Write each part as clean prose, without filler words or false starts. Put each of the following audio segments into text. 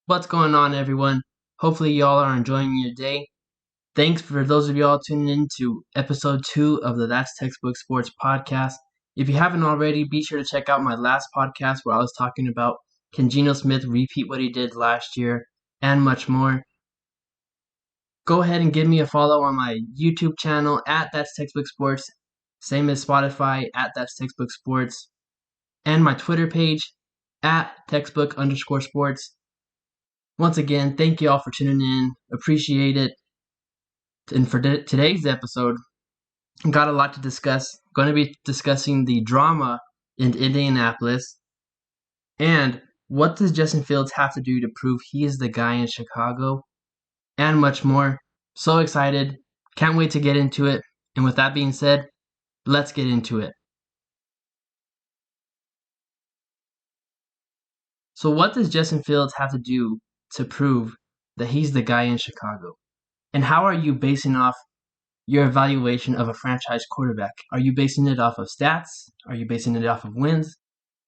What's going on, everyone? Hopefully, y'all are enjoying your day. Thanks for those of y'all tuning in to episode 2 of the That's Textbook Sports podcast. If you haven't already, be sure to check out my last podcast where I was talking about can Geno Smith repeat what he did last year and much more. Go ahead and give me a follow on my YouTube channel at That's Textbook Sports, same as Spotify at That's Textbook Sports, and my Twitter page at textbook_sports. Once again, thank you all for tuning in. Appreciate it. And for today's episode, got a lot to discuss. Going to be discussing the drama in Indianapolis and what does Justin Fields have to do to prove he is the guy in Chicago and much more. So excited. Can't wait to get into it. And with that being said, let's get into it. So what does Justin Fields have to do to prove that he's the guy in Chicago? And how are you basing off your evaluation of a franchise quarterback? Are you basing it off of stats? Are you basing it off of wins?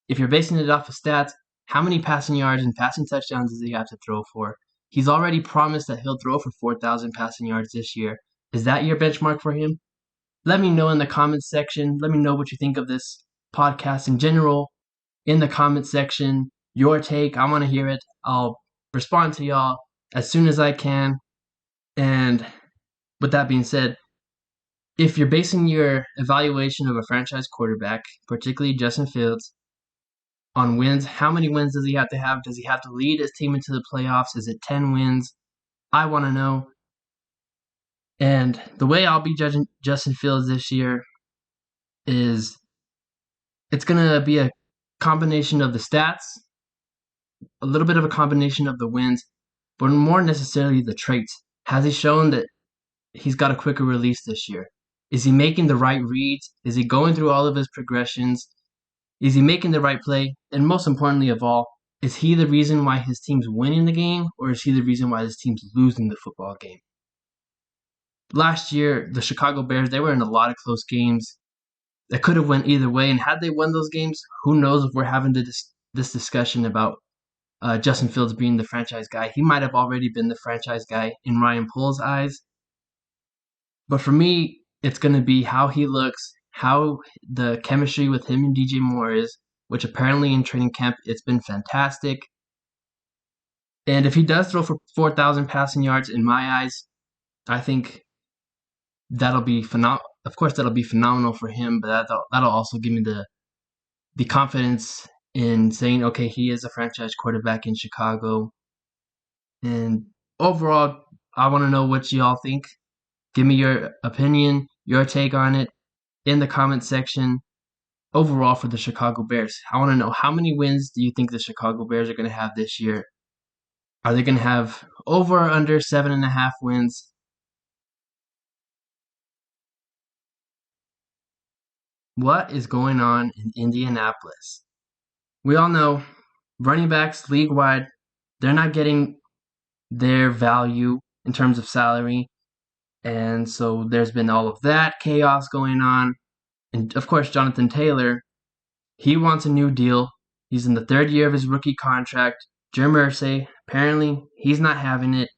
If you're basing it off of stats, how many passing yards and passing touchdowns does he have to throw for? He's already promised that he'll throw for 4,000 passing yards this year. Is that your benchmark for him? Let me know in the comments section. Let me know what you think of this podcast in general in the comments section. Your take, I want to hear it. I'll respond to y'all as soon as I can. And with that being said, if you're basing your evaluation of a franchise quarterback, particularly Justin Fields, on wins, how many wins does he have to have? Does he have to lead his team into the playoffs? Is it 10 wins? I want to know. And the way I'll be judging Justin Fields this year is it's going to be a combination of the stats, a little bit of a combination of the wins, but more necessarily the traits. Has he shown that he's got a quicker release this year? Is he making the right reads? Is he going through all of his progressions? Is he making the right play? And most importantly of all, is he the reason why his team's winning the game, or is he the reason why his team's losing the football game? Last year, the Chicago Bears, they were in a lot of close games that could have went either way. And had they won those games, who knows if we're having this discussion about Justin Fields being the franchise guy. He might have already been the franchise guy in Ryan Poles' eyes. But for me, it's going to be how he looks, how the chemistry with him and DJ Moore is, which apparently in training camp, it's been fantastic. And if he does throw for 4,000 passing yards, in my eyes, I think that'll be phenomenal. Of course, that'll be phenomenal for him, but that'll also give me the confidence in saying, okay, he is a franchise quarterback in Chicago. And overall, I want to know what y'all think. Give me your opinion, your take on it in the comments section. Overall for the Chicago Bears, I want to know how many wins do you think the Chicago Bears are going to have this year? Are they going to have over or under 7.5 wins? What is going on in Indianapolis? We all know running backs league-wide, they're not getting their value in terms of salary. And so there's been all of that chaos going on. And of course, Jonathan Taylor, he wants a new deal. He's in the third year of his rookie contract. Jim Irsay, apparently, he's not having it.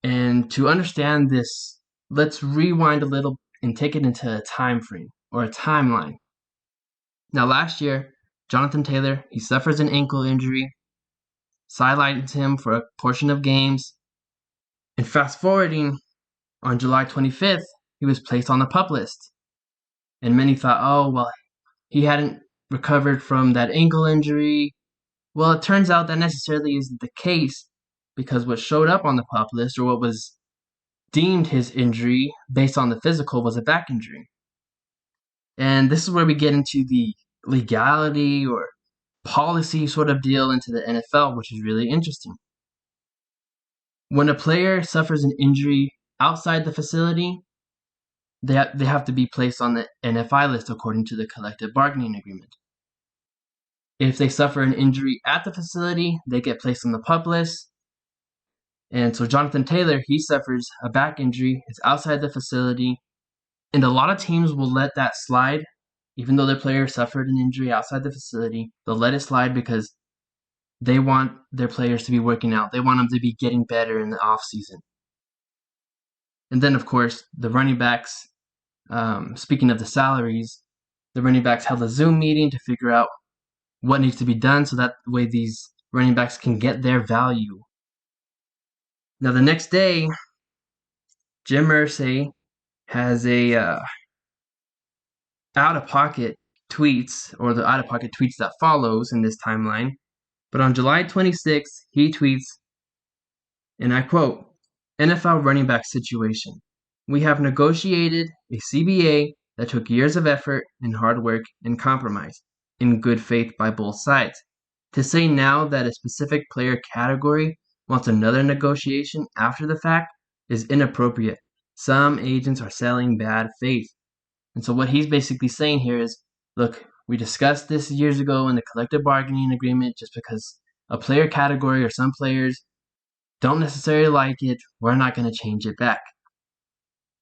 And to understand this, let's rewind a little and take it into a time frame or a timeline. Now, last year, Jonathan Taylor, he suffers an ankle injury, sidelines him for a portion of games. And fast forwarding, on July 25th, he was placed on the PUP list. And many thought, oh, well, he hadn't recovered from that ankle injury. Well, it turns out that necessarily isn't the case because what showed up on the PUP list, or what was deemed his injury based on the physical, was a back injury. And this is where we get into the legality or policy sort of deal into the NFL, which is really interesting. When a player suffers an injury outside the facility, they have to be placed on the NFI list according to the collective bargaining agreement. If they suffer an injury at the facility, they get placed on the PUP list. And so Jonathan Taylor, he suffers a back injury. It's outside the facility. And a lot of teams will let that slide. Even though their player suffered an injury outside the facility, they'll let it slide because they want their players to be working out. They want them to be getting better in the offseason. And then, of course, the running backs, speaking of the salaries, the running backs held a Zoom meeting to figure out what needs to be done so that way these running backs can get their value. Now, the next day, Jim Irsay has a out-of-pocket tweets, or the out-of-pocket tweets that follows in this timeline. But on July 26th, he tweets, and I quote, NFL running back situation. We have negotiated a CBA that took years of effort and hard work and compromise, in good faith by both sides. To say now that a specific player category wants another negotiation after the fact is inappropriate. Some agents are selling bad faith. And so what he's basically saying here is, look, we discussed this years ago in the collective bargaining agreement. Just because a player category or some players don't necessarily like it, we're not going to change it back.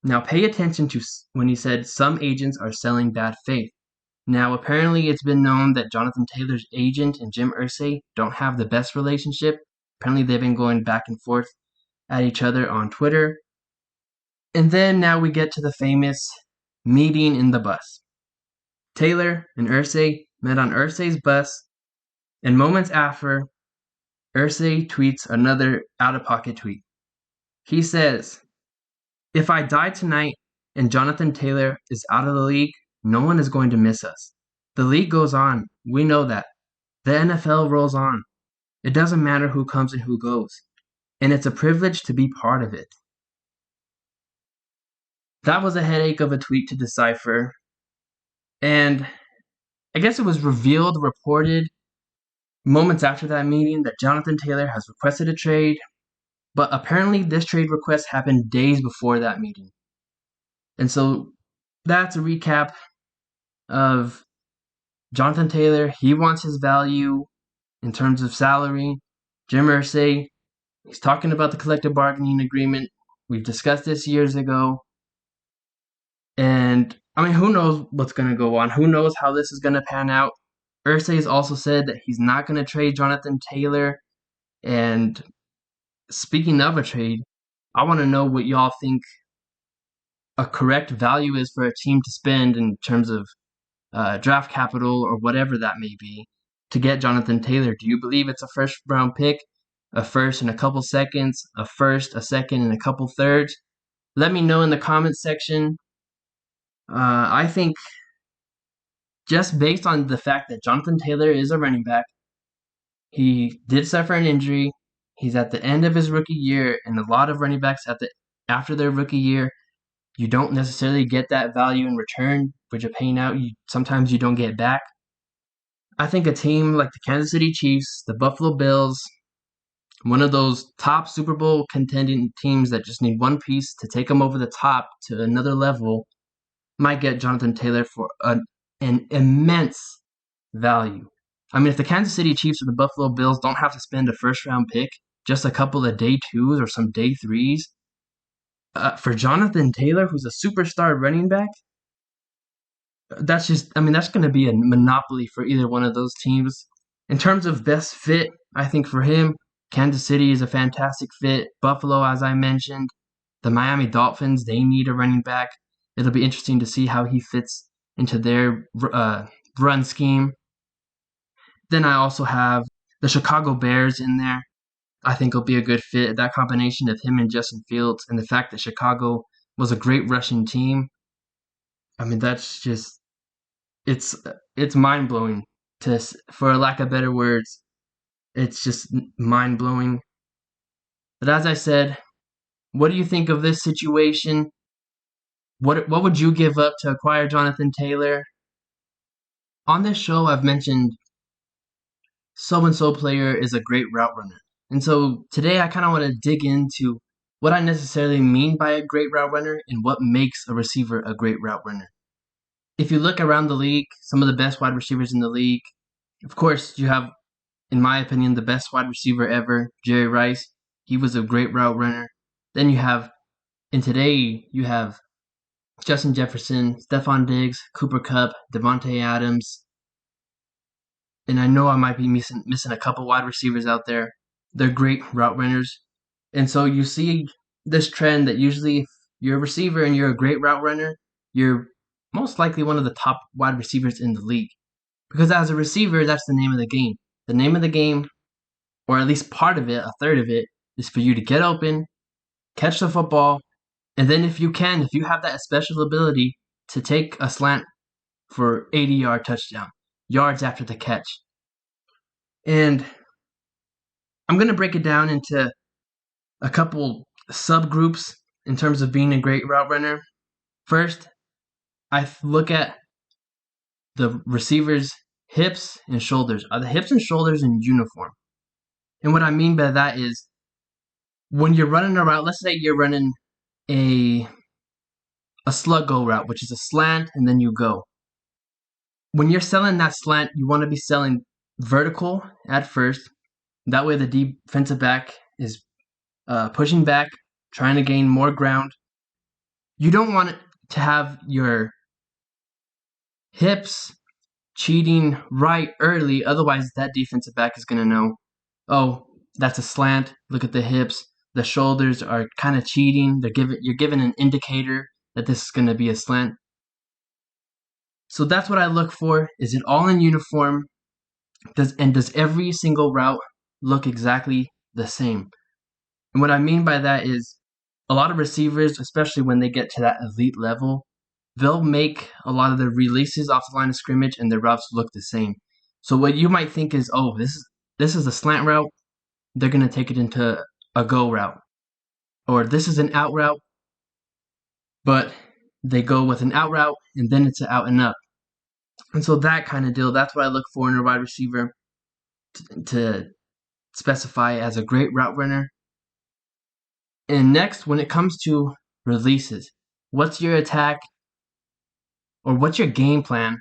Now pay attention to when he said some agents are selling bad faith. Now apparently it's been known that Jonathan Taylor's agent and Jim Irsay don't have the best relationship. Apparently they've been going back and forth at each other on Twitter. And then now we get to the famous meeting in the bus. Taylor and Irsay met on Irsay's bus, and moments after, Irsay tweets another out-of-pocket tweet. He says, "If I die tonight and Jonathan Taylor is out of the league, no one is going to miss us. The league goes on. We know that. The NFL rolls on. It doesn't matter who comes and who goes. And it's a privilege to be part of it." That was a headache of a tweet to decipher. And I guess it was reported moments after that meeting that Jonathan Taylor has requested a trade, but apparently this trade request happened days before that meeting. And so that's a recap of Jonathan Taylor. He wants his value in terms of salary. Jim Irsay, he's talking about the collective bargaining agreement. We've discussed this years ago. And I mean, who knows what's going to go on? Who knows how this is going to pan out? Irsay has also said that he's not going to trade Jonathan Taylor. And speaking of a trade, I want to know what y'all think a correct value is for a team to spend in terms of draft capital or whatever that may be to get Jonathan Taylor. Do you believe it's a first round pick, a first and a couple seconds, a first, a second, and a couple thirds? Let me know in the comments section. I think just based on the fact that Jonathan Taylor is a running back, he did suffer an injury. He's at the end of his rookie year, and a lot of running backs after their rookie year, you don't necessarily get that value in return, but you're paying out. Sometimes you don't get back. I think a team like the Kansas City Chiefs, the Buffalo Bills, one of those top Super Bowl contending teams that just need one piece to take them over the top to another level, might get Jonathan Taylor for an immense value. I mean, if the Kansas City Chiefs or the Buffalo Bills don't have to spend a first-round pick, just a couple of day twos or some day threes, for Jonathan Taylor, who's a superstar running back, that's going to be a monopoly for either one of those teams. In terms of best fit, I think for him, Kansas City is a fantastic fit. Buffalo, as I mentioned, the Miami Dolphins, they need a running back. It'll be interesting to see how he fits into their run scheme. Then I also have the Chicago Bears in there. I think it'll be a good fit. That combination of him and Justin Fields and the fact that Chicago was a great rushing team. I mean, that's just, it's mind-blowing, for lack of better words. It's just mind-blowing. But as I said, what do you think of this situation? What would you give up to acquire Jonathan Taylor? On this show, I've mentioned so-and-so player is a great route runner. And so today I kind of want to dig into what I necessarily mean by a great route runner and what makes a receiver a great route runner. If you look around the league, some of the best wide receivers in the league, of course, you have, in my opinion, the best wide receiver ever, Jerry Rice. He was a great route runner. Then you have Justin Jefferson, Stephon Diggs, Cooper Kupp, Devontae Adams. and I know I might be missing a couple wide receivers out there. They're great route runners. And so you see this trend that usually if you're a receiver and you're a great route runner, you're most likely one of the top wide receivers in the league. Because as a receiver, that's the name of the game. The name of the game, or at least part of it, a third of it, is for you to get open, catch the football, and then if you have that special ability to take a slant for 80-yard touchdown, yards after the catch. And I'm going to break it down into a couple subgroups in terms of being a great route runner. First, I look at the receiver's hips and shoulders. Are the hips and shoulders in uniform? And what I mean by that is when you're running a route, let's say you're running a slug go route, which is a slant and then you go. When you're selling that slant, you want to be selling vertical at first. That way the defensive back is pushing back, trying to gain more ground. You don't want to have your hips cheating right early, otherwise that defensive back is going to know, oh, that's a slant. Look at the hips. The shoulders are kind of cheating. You're giving an indicator that this is going to be a slant. So that's what I look for. Is it all in uniform? Does every single route look exactly the same? And what I mean by that is a lot of receivers, especially when they get to that elite level, they'll make a lot of their releases off the line of scrimmage and their routes look the same. So what you might think is, oh, this is a slant route, they're going to take it into a go route. Or this is an out route, but they go with an out route and then it's an out and up. And so that kind of deal, that's what I look for in a wide receiver to specify as a great route runner. And next, when it comes to releases, what's your attack or what's your game plan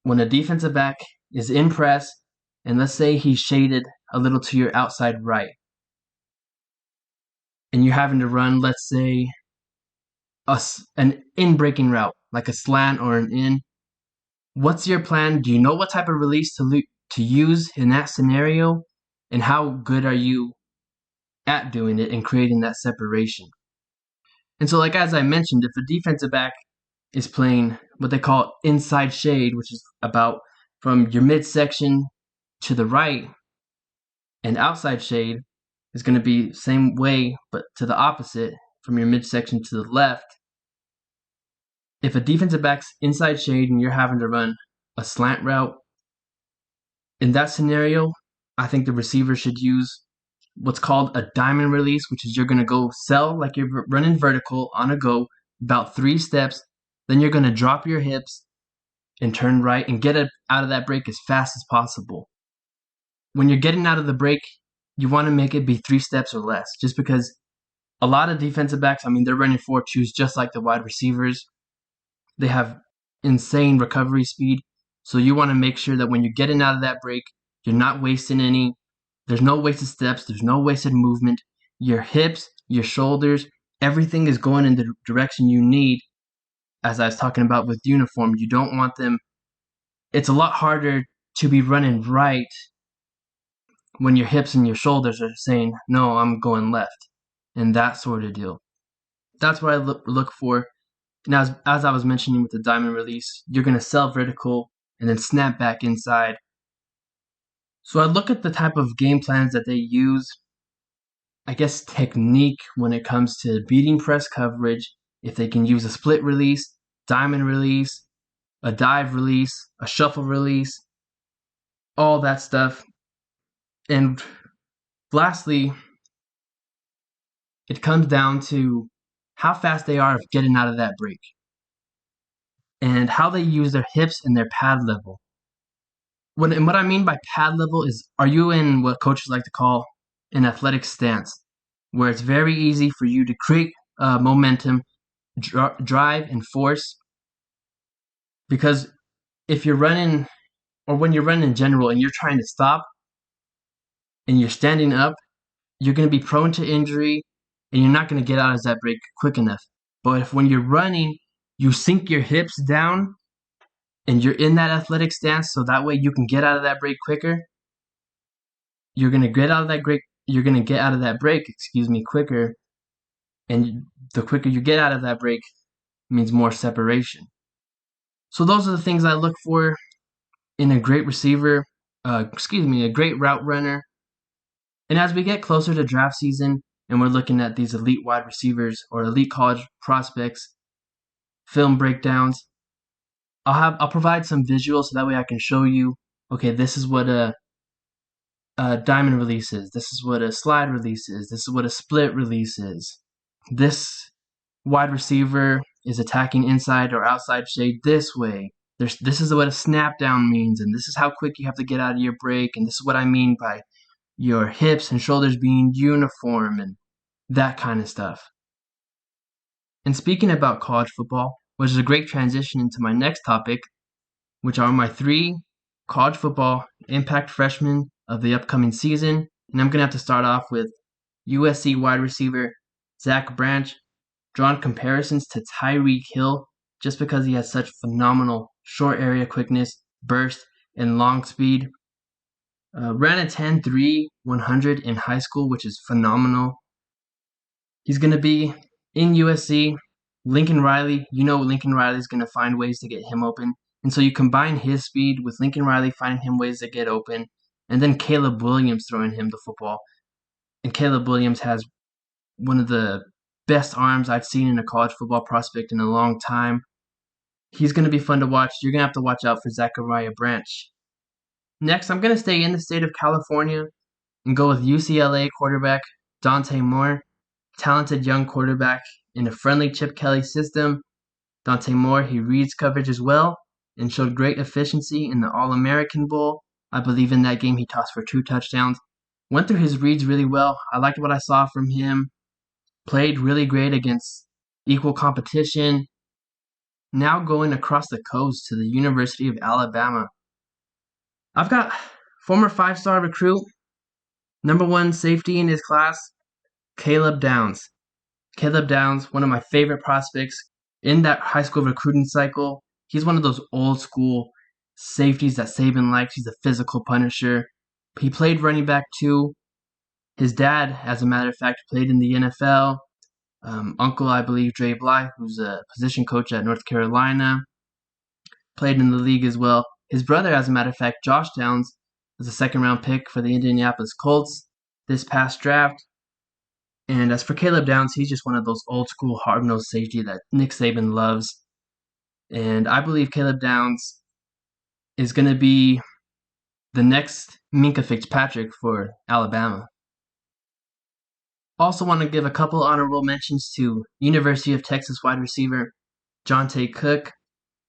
when a defensive back is in press and let's say he's shaded a little to your outside right and you're having to run, let's say, an in-breaking route, like a slant or an in. What's your plan? Do you know what type of release to use in that scenario? And how good are you at doing it and creating that separation? And so, like as I mentioned, if a defensive back is playing what they call inside shade, which is about from your midsection to the right, and outside shade is going to be same way, but to the opposite, from your midsection to the left. If a defensive back's inside shade and you're having to run a slant route, in that scenario, I think the receiver should use what's called a diamond release, which is you're going to go sell like you're running vertical on a go, about 3 steps. Then you're going to drop your hips and turn right and get it out of that break as fast as possible. When you're getting out of the break, you want to make it be 3 steps or less, just because a lot of defensive backs, they're running 4.2s just like the wide receivers. They have insane recovery speed. So you want to make sure that when you're getting out of that break, you're not wasting any. There's no wasted steps. There's no wasted movement. Your hips, your shoulders, everything is going in the direction you need. As I was talking about with uniform, you don't want them. It's a lot harder to be running right when your hips and your shoulders are saying, no, I'm going left, and that sort of deal. That's what I look for. Now, as I was mentioning with the diamond release, you're going to sell vertical and then snap back inside. So I look at the type of game plans that they use, I guess technique when it comes to beating press coverage, if they can use a split release, diamond release, a dive release, a shuffle release, all that stuff. And lastly, it comes down to how fast they are of getting out of that break and how they use their hips and their pad level. What I mean by pad level is, are you in what coaches like to call an athletic stance, where it's very easy for you to create momentum, drive, and force? Because if you're running, or when you're running in general and you're trying to stop and you're standing up, you're going to be prone to injury and you're not going to get out of that break quick enough. But when you're running, you sink your hips down and you're in that athletic stance, so that way you can get out of that break quicker. You're gonna get out of that break. You're gonna get out of that break, quicker, and the quicker you get out of that break means more separation. So those are the things I look for in a great receiver. A great route runner. And as we get closer to draft season, and we're looking at these elite wide receivers or elite college prospects, film breakdowns, I'll provide some visuals so that way I can show you. Okay, this is what a diamond release is. This is what a slide release is. This is what a split release is. This wide receiver is attacking inside or outside shade this way. This is what a snap down means, and this is how quick you have to get out of your break, and this is what I mean by your hips and shoulders being uniform and that kind of stuff. And speaking about college football, which is a great transition into my next topic, which are my 3 college football impact freshmen of the upcoming season. And I'm going to have to start off with USC wide receiver Zach Branch, drawn comparisons to Tyreek Hill just because he has such phenomenal short area quickness, burst, and long speed. Ran a 10.3 100 in high school, which is phenomenal. He's going to be in USC. Lincoln Riley, Lincoln Riley is going to find ways to get him open. And so you combine his speed with Lincoln Riley finding him ways to get open, and then Caleb Williams throwing him the football. And Caleb Williams has one of the best arms I've seen in a college football prospect in a long time. He's going to be fun to watch. You're going to have to watch out for Zachariah Branch. Next, I'm going to stay in the state of California and go with UCLA quarterback Dante Moore, talented young quarterback in a friendly Chip Kelly system. Dante Moore, he reads coverage as well and showed great efficiency in the All-American Bowl. I believe in that game he tossed for 2 touchdowns. Went through his reads really well. I liked what I saw from him. Played really great against equal competition. Now going across the coast to the University of Alabama. I've got former 5-star recruit, number 1 safety in his class, Caleb Downs. Caleb Downs, one of my favorite prospects in that high school recruiting cycle. He's one of those old school safeties that Saban likes. He's a physical punisher. He played running back too. His dad, as a matter of fact, played in the NFL. Uncle, I believe, Dre Bly, who's a position coach at North Carolina, played in the league as well. His brother, as a matter of fact, Josh Downs, was a 2nd-round pick for the Indianapolis Colts this past draft. And as for Caleb Downs, he's just one of those old-school, hard-nosed safety that Nick Saban loves. And I believe Caleb Downs is going to be the next Minkah Fitzpatrick for Alabama. Also want to give a couple honorable mentions to University of Texas wide receiver Jonte Cook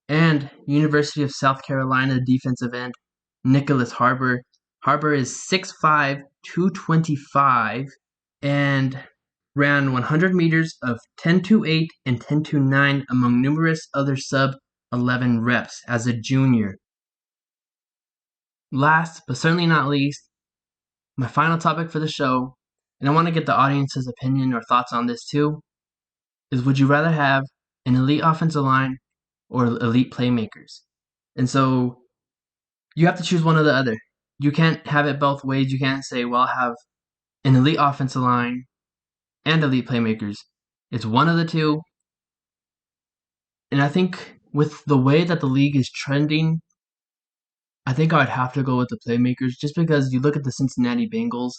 and University of South Carolina defensive end Nicholas Harbor. Harbor is 6'5", 225, and ran 100 meters of 10.28 and 10.29 among numerous other sub-11 reps as a junior. Last, but certainly not least, my final topic for the show, and I want to get the audience's opinion or thoughts on this too, is would you rather have an elite offensive line or elite playmakers? And so you have to choose one or the other. You can't have it both ways. You can't say, well, I have an elite offensive line and elite playmakers. It's one of the two. And I think with the way that the league is trending, I think I'd have to go with the playmakers just because you look at the Cincinnati Bengals,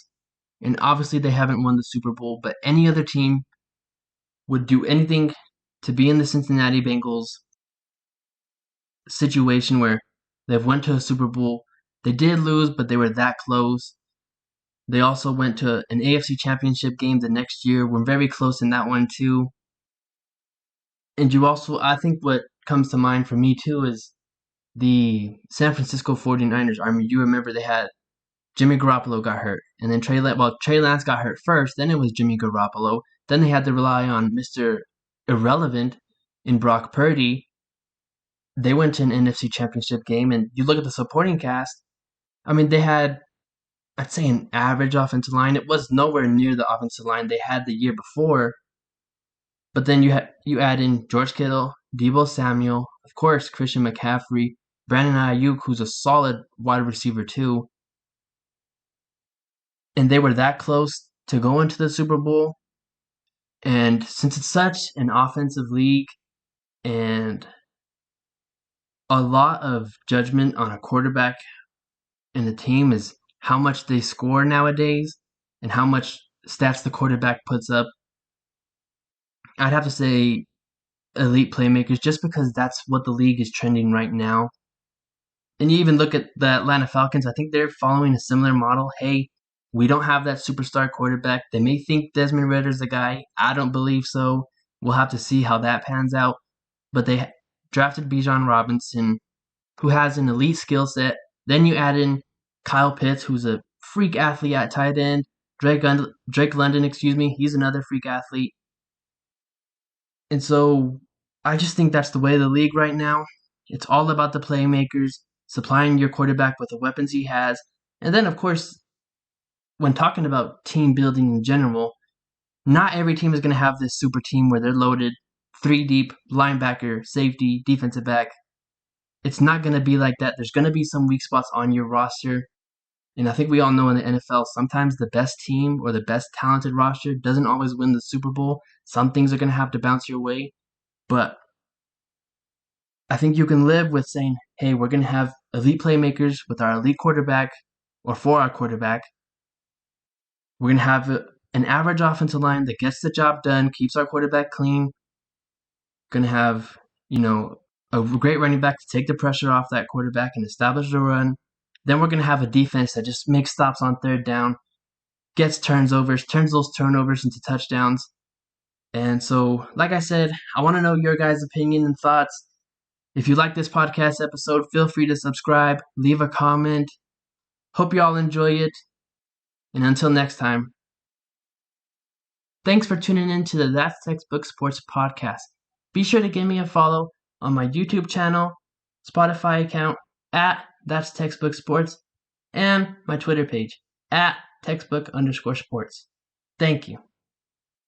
and obviously they haven't won the Super Bowl, but any other team would do anything to be in the Cincinnati Bengals situation where they've went to a Super Bowl. They did lose, but they were that close. They also went to an AFC Championship game the next year. We're very close in that one too. And I think what comes to mind for me too is the San Francisco 49ers. I mean, you remember they had Jimmy Garoppolo got hurt, and then Trey Lance got hurt first, then it was Jimmy Garoppolo. Then they had to rely on Mr. Irrelevant in Brock Purdy. They went to an NFC Championship game, and you look at the supporting cast, I mean, they had, I'd say, an average offensive line. It was nowhere near the offensive line they had the year before. But then you add in George Kittle, Deebo Samuel, of course, Christian McCaffrey, Brandon Ayuk, who's a solid wide receiver too, and they were that close to go into the Super Bowl. And since it's such an offensive league and a lot of judgment on a quarterback and the team is how much they score nowadays and how much stats the quarterback puts up, I'd have to say elite playmakers just because that's what the league is trending right now. And you even look at the Atlanta Falcons, I think they're following a similar model. Hey, we don't have that superstar quarterback. They may think Desmond Ritter's the guy. I don't believe so. We'll have to see how that pans out. But they drafted Bijan Robinson, who has an elite skill set. Then you add in Kyle Pitts, who's a freak athlete at tight end. Drake London, he's another freak athlete. And so I just think that's the way of the league right now. It's all about the playmakers, supplying your quarterback with the weapons he has. And then, of course, when talking about team building in general, not every team is going to have this super team where they're loaded 3 deep, linebacker, safety, defensive back. It's not going to be like that. There's going to be some weak spots on your roster. And I think we all know in the NFL, sometimes the best team or the best talented roster doesn't always win the Super Bowl. Some things are going to have to bounce your way. But I think you can live with saying, hey, we're going to have elite playmakers with our elite quarterback or for our quarterback. We're going to have an average offensive line that gets the job done, keeps our quarterback clean. Going to have, a great running back to take the pressure off that quarterback and establish the run. Then we're going to have a defense that just makes stops on third down, gets turns those turnovers into touchdowns. And so, like I said, I want to know your guys' opinion and thoughts. If you like this podcast episode, feel free to subscribe, leave a comment. Hope you all enjoy it. And until next time, thanks for tuning in to the That's Textbook Sports podcast. Be sure to give me a follow on my YouTube channel, Spotify account at That's Textbook Sports, and my Twitter page at textbook_sports. Thank you.